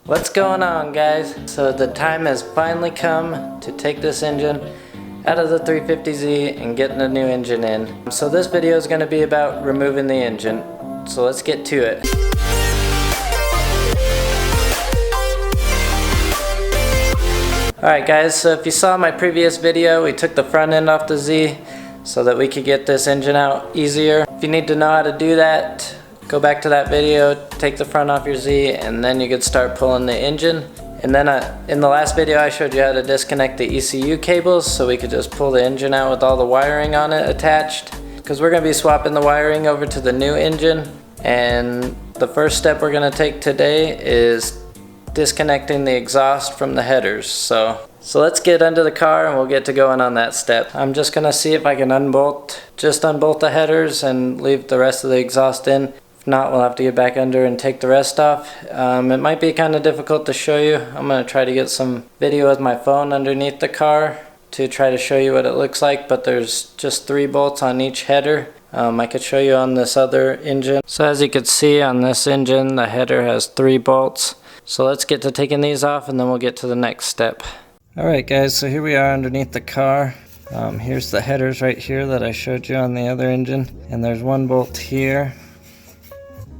What's going on, guys? So the time has finally come to take this engine out of the 350Z and getting a new engine in. So this video is going to be about removing the engine. So let's get to it. Alright guys, so if you saw my previous video, we took the front end off the Z so that we could get this engine out easier. If you need to know how to do that, go back to that video, take the front off your Z, and then you could start pulling the engine. And then in the last video I showed you how to disconnect the ECU cables so we could just pull the engine out with all the wiring on it attached. Because we're going to be swapping the wiring over to the new engine. And the first step we're going to take today is disconnecting the exhaust from the headers. So let's get under the car and we'll get to going on that step. I'm just going to see if I can unbolt the headers and leave the rest of the exhaust in. If not, we'll have to get back under and take the rest off. It might be kind of difficult to show you. I'm going to try to get some video with my phone underneath the car to try to show you what it looks like, but there's just 3 bolts on each header. I could show you on this other engine. So as you can see on this engine, the header has 3 bolts. So let's get to taking these off and then we'll get to the next step. Alright guys, so here we are underneath the car. Here's the headers right here that I showed you on the other engine. And there's 1 bolt here,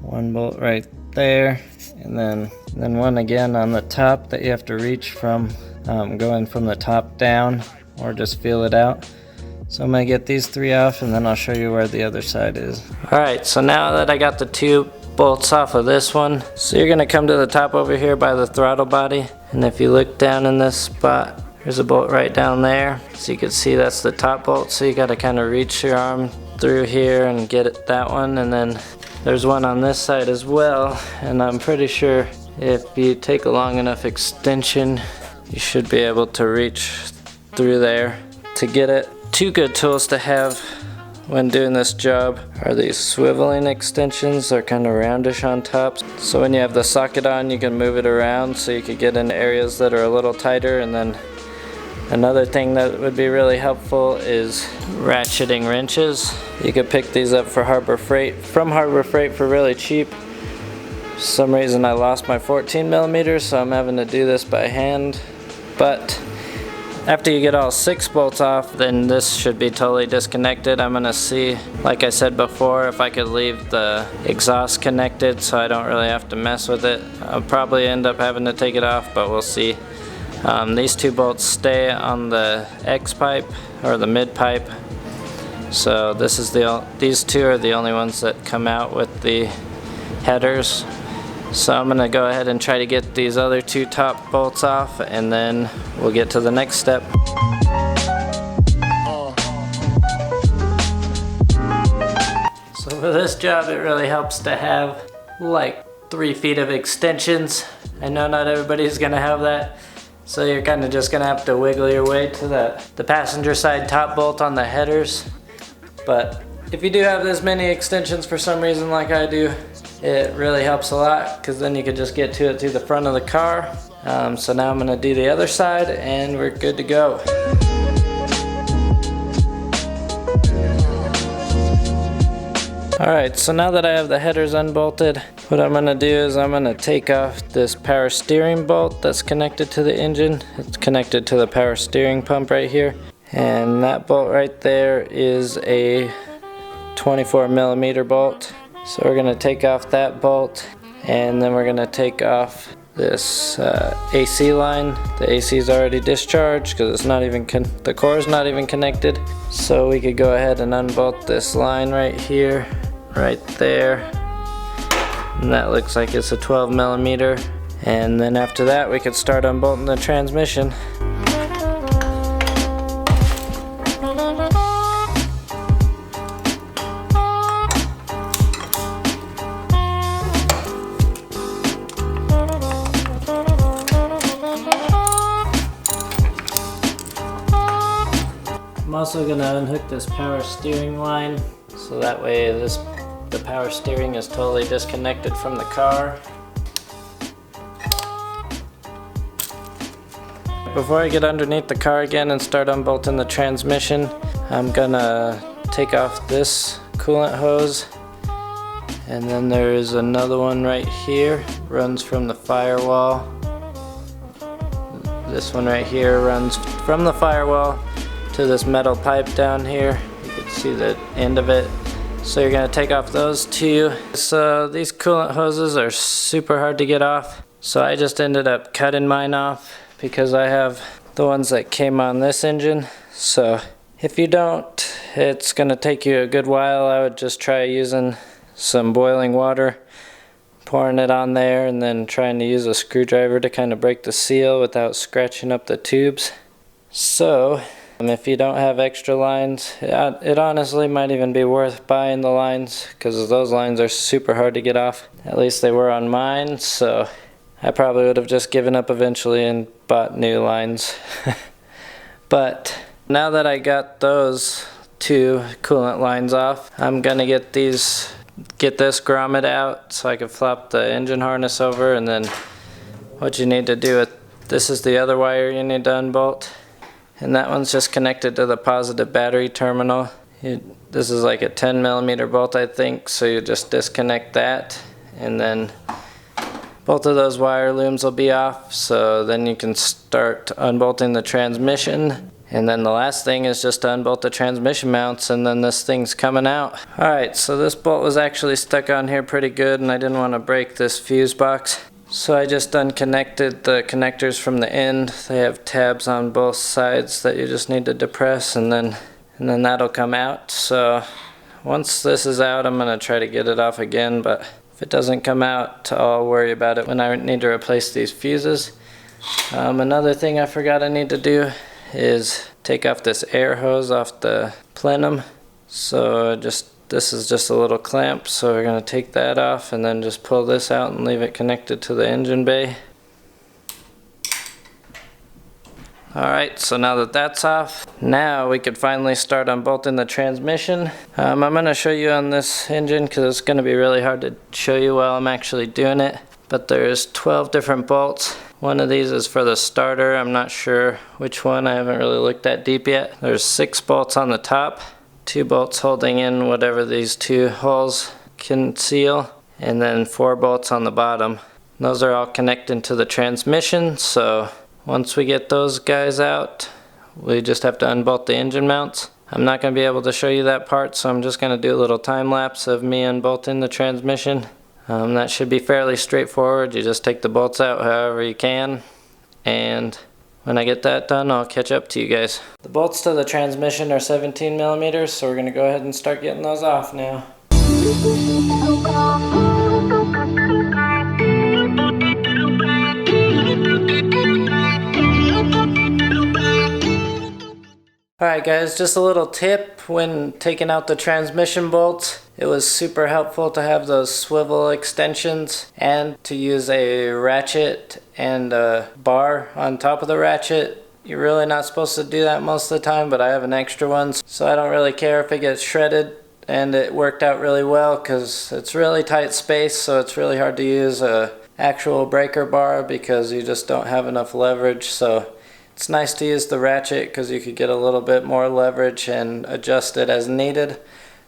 1 bolt right there, and then 1 again on the top that you have to reach from, going from the top down or just feel it out. So I'm going to get these 3 off and then I'll show you where the other side is. Alright, so now that I got the 2 bolts off of this one, so you're going to come to the top over here by the throttle body, and if you look down in this spot, there's a bolt right down there. So you can see that's the top bolt, so you got to kind of reach your arm through here and get it, that one, and then there's one on this side as well, and I'm pretty sure if you take a long enough extension you should be able to reach through there to get it. 2 good tools to have when doing this job are these swiveling extensions. They're kind of roundish on top, so when you have the socket on you can move it around so you could get in areas that are a little tighter. And then another thing that would be really helpful is ratcheting wrenches. You could pick these up from Harbor Freight for really cheap. For some reason I lost my 14mm, so I'm having to do this by hand. But after you get all 6 bolts off, then this should be totally disconnected. I'm going to see, like I said before, if I could leave the exhaust connected so I don't really have to mess with it. I'll probably end up having to take it off, but we'll see. These 2 bolts stay on the X pipe, or the mid pipe. So this is these 2 are the only ones that come out with the headers. So I'm going to go ahead and try to get these other 2 top bolts off, and then we'll get to the next step. So for this job it really helps to have like 3 feet of extensions. I know not everybody's going to have that, so you're kind of just going to have to wiggle your way to the passenger side top bolt on the headers. But if you do have this many extensions for some reason like I do, it really helps a lot, because then you can just get to it through the front of the car. So now I'm going to do the other side and we're good to go. Alright, so now that I have the headers unbolted, what I'm going to do is I'm going to take off this power steering bolt that's connected to the engine. It's connected to the power steering pump right here. And that bolt right there is a 24mm bolt. So we're going to take off that bolt, and then we're going to take off this AC line. The AC is already discharged because it's not even the core is not even connected. So we could go ahead and unbolt this line right here, right there. And that looks like it's a 12mm. And then after that we could start unbolting the transmission. I'm also going to unhook this power steering line, so that way the power steering is totally disconnected from the car. Before I get underneath the car again and start unbolting the transmission, I'm going to take off this coolant hose And then there is another one right here, runs from the firewall. This one right here runs from the firewall to this metal pipe down here. You can see the end of it. So you're gonna take off those two. So these coolant hoses are super hard to get off. So I just ended up cutting mine off because I have the ones that came on this engine. So if you don't, it's gonna take you a good while. I would just try using some boiling water, pouring it on there, and then trying to use a screwdriver to kind of break the seal without scratching up the tubes. So if you don't have extra lines, it honestly might even be worth buying the lines, because those lines are super hard to get off. At least they were on mine, so I probably would have just given up eventually and bought new lines. But now that I got those two coolant lines off, I'm gonna get this grommet out so I can flop the engine harness over. And then what you need to do, this is the other wire you need to unbolt, and that one's just connected to the positive battery terminal. This is like a 10mm bolt, I think, so you just disconnect that, and then both of those wire looms will be off, so then you can start unbolting the transmission. And then the last thing is just to unbolt the transmission mounts, and then this thing's coming out. Alright, so this bolt was actually stuck on here pretty good, and I didn't want to break this fuse box. So I just unconnected the connectors from the end. They have tabs on both sides that you just need to depress, and then that'll come out. So once this is out, I'm going to try to get it off again, but if it doesn't come out, I'll worry about it when I need to replace these fuses. Another thing I forgot I need to do is take off this air hose off the plenum. So this is just a little clamp, so we're going to take that off and then just pull this out and leave it connected to the engine bay. Alright, so now that that's off, now we could finally start unbolting the transmission. I'm going to show you on this engine because it's going to be really hard to show you while I'm actually doing it. But there's 12 different bolts. One of these is for the starter. I'm not sure which one. I haven't really looked that deep yet. There's 6 bolts on the top, 2 bolts holding in whatever these 2 holes can seal, and then 4 bolts on the bottom. Those are all connected to the transmission, so once we get those guys out, we just have to unbolt the engine mounts. I'm not going to be able to show you that part, so I'm just going to do a little time lapse of me unbolting the transmission. That should be fairly straightforward. You just take the bolts out however you can, and when I get that done, I'll catch up to you guys. The bolts to the transmission are 17mm, so we're going to go ahead and start getting those off now. Alright guys, just a little tip when taking out the transmission bolts. It was super helpful to have those swivel extensions and to use a ratchet and a bar on top of the ratchet. You're really not supposed to do that most of the time, but I have an extra one, so I don't really care if it gets shredded. And it worked out really well because it's really tight space, so it's really hard to use a actual breaker bar because you just don't have enough leverage. So it's nice to use the ratchet because you could get a little bit more leverage and adjust it as needed.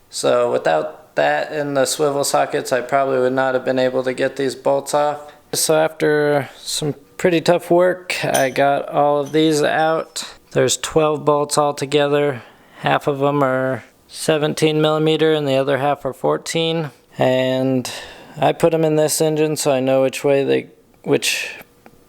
So without that and the swivel sockets, I probably would not have been able to get these bolts off. So after some pretty tough work, I got all of these out. There's 12 bolts altogether. Half of them are 17mm and the other half are 14. And I put them in this engine so I know which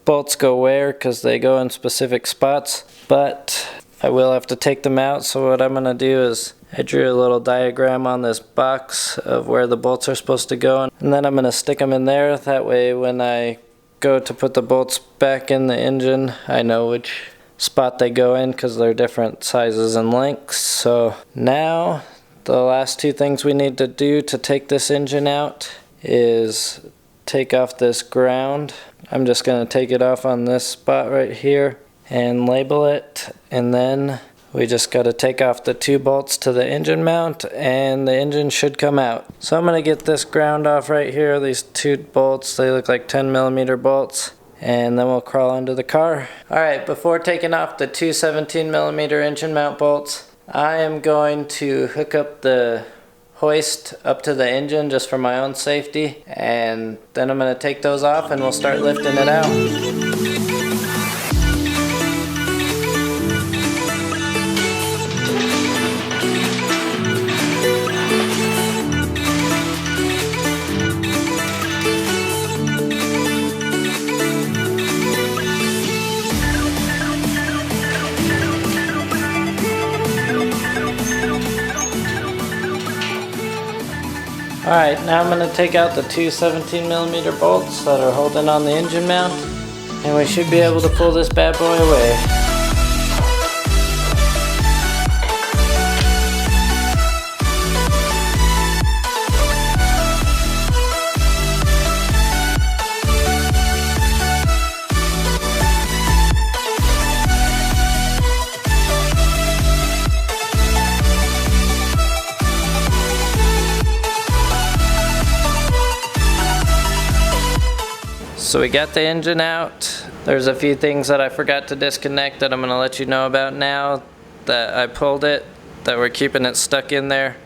bolts go where, because they go in specific spots, but I will have to take them out. So what I'm going to do is I drew a little diagram on this box of where the bolts are supposed to go, and then I'm going to stick them in there. That way when I go to put the bolts back in the engine, I know which spot they go in because they're different sizes and lengths. So now the last 2 things we need to do to take this engine out is take off this ground. I'm just going to take it off on this spot right here and label it, and then we just got to take off the 2 bolts to the engine mount and the engine should come out. So I'm going to get this ground off right here, these 2 bolts. They look like 10mm bolts, and then we'll crawl under the car. Alright, before taking off the 2 17mm engine mount bolts, I am going to hook up the hoist up to the engine just for my own safety, and then I'm going to take those off and we'll start lifting it out. Alright, now I'm going to take out the two 17mm bolts that are holding on the engine mount, and we should be able to pull this bad boy away. So we got the engine out. There's a few things that I forgot to disconnect that I'm going to let you know about now that I pulled it, that we're keeping it stuck in there.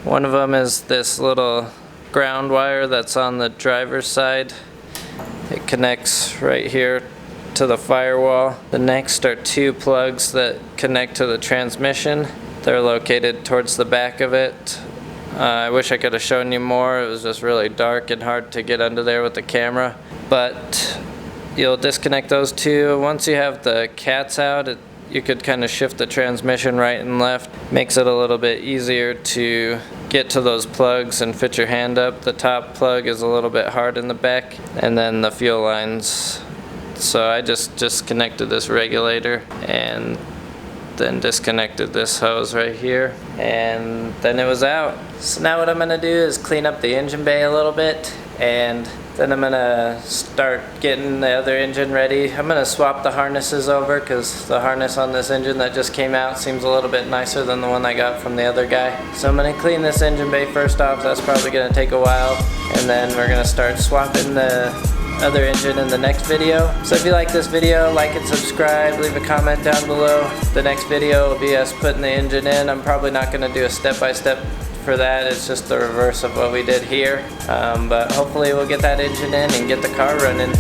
One of them is this little ground wire that's on the driver's side. It connects right here to the firewall. The next are two plugs that connect to the transmission. They're located towards the back of it. I wish I could have shown you more. It was just really dark and hard to get under there with the camera. But you'll disconnect those two. Once you have the cats out, you could kind of shift the transmission right and left. Makes it a little bit easier to get to those plugs and fit your hand up. The top plug is a little bit hard in the back, and then the fuel lines. So I just disconnected this regulator and then disconnected this hose right here, and then it was out. So now what I'm gonna do is clean up the engine bay a little bit, and then I'm gonna start getting the other engine ready. I'm gonna swap the harnesses over because the harness on this engine that just came out seems a little bit nicer than the one I got from the other guy. So I'm gonna clean this engine bay first off. That's probably gonna take a while, and then we're gonna start swapping the other engine in the next video. So if you like this video, like and subscribe, leave a comment down below. The next video will be us putting the engine in. I'm probably not going to do a step-by-step for that. It's just the reverse of what we did here. But hopefully we'll get that engine in and get the car running.